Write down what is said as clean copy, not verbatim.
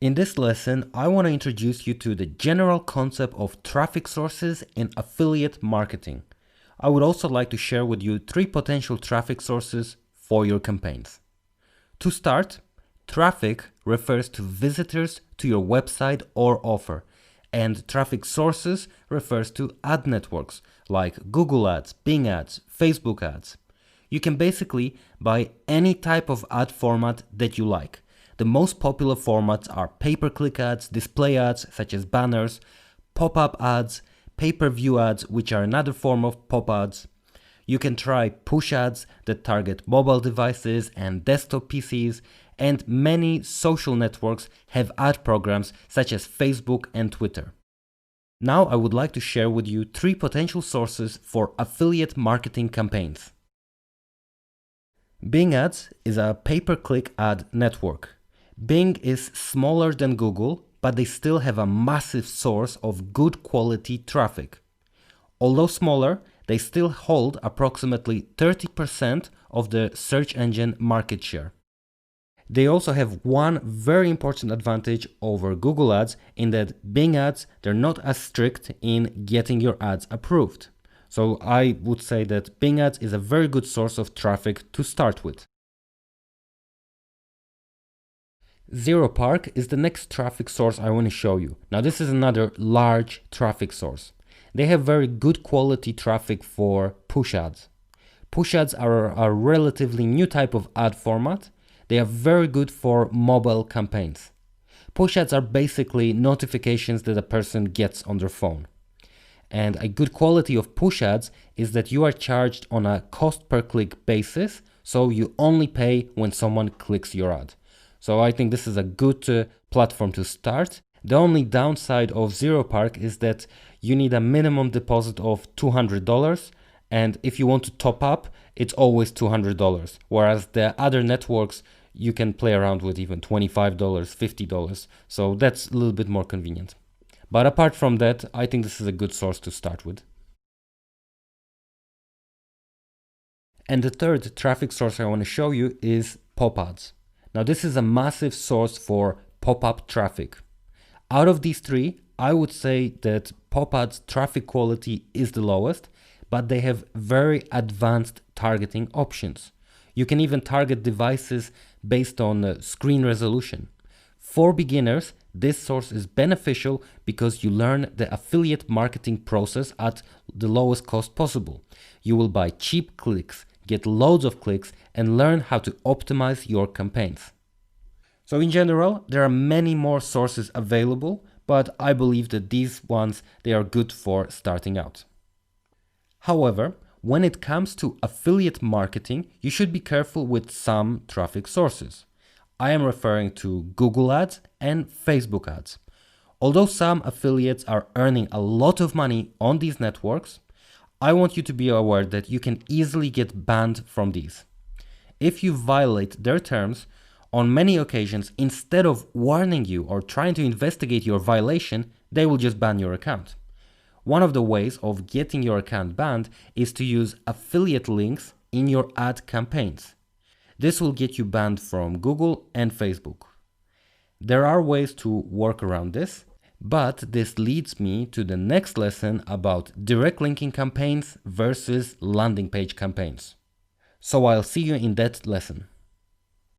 In this lesson, I want to introduce you to the general concept of traffic sources in affiliate marketing. I would also like to share with you 3 potential traffic sources for your campaigns. To start, traffic refers to visitors to your website or offer, and traffic sources refers to ad networks like Google Ads, Bing Ads, Facebook Ads. You can basically buy any type of ad format that you like. The most popular formats are pay-per-click ads, display ads such as banners, pop-up ads, pay-per-view ads, which are another form of pop ads. You can try push ads that target mobile devices and desktop PCs, and many social networks have ad programs such as Facebook and Twitter. Now I would like to share with you 3 potential sources for affiliate marketing campaigns. Bing Ads is a pay-per-click ad network. Bing is smaller than Google, but they still have a massive source of good quality traffic. Although smaller, they still hold approximately 30% of the search engine market share. They also have one very important advantage over Google Ads in that Bing Ads, they're not as strict in getting your ads approved. So I would say that Bing Ads is a very good source of traffic to start with. ZeroPark is the next traffic source I want to show you. Now this is another large traffic source. They have very good quality traffic for push ads. Push ads are a relatively new type of ad format. They are very good for mobile campaigns. Push ads are basically notifications that a person gets on their phone. And a good quality of push ads is that you are charged on a cost per click basis, so you only pay when someone clicks your ad. So I think this is a good platform to start. The only downside of ZeroPark is that you need a minimum deposit of $200, and if you want to top up, it's always $200. Whereas the other networks, you can play around with even $25, $50. So that's a little bit more convenient. But apart from that, I think this is a good source to start with. And the third traffic source I want to show you is pop ads. Now this is a massive source for pop-up traffic. Out of these 3, I would say that pop ads traffic quality is the lowest, but they have very advanced targeting options. You can even target devices based on screen resolution. For beginners, this source is beneficial because you learn the affiliate marketing process at the lowest cost possible. You will buy cheap clicks, get loads of clicks, and learn how to optimize your campaigns. So in general, there are many more sources available, but I believe that these ones, they are good for starting out. However, when it comes to affiliate marketing, you should be careful with some traffic sources. I am referring to Google Ads and Facebook Ads. Although some affiliates are earning a lot of money on these networks, I want you to be aware that you can easily get banned from these. If you violate their terms, on many occasions, instead of warning you or trying to investigate your violation, they will just ban your account. One of the ways of getting your account banned is to use affiliate links in your ad campaigns. This will get you banned from Google and Facebook. There are ways to work around this, but this leads me to the next lesson about direct linking campaigns versus landing page campaigns. So I'll see you in that lesson.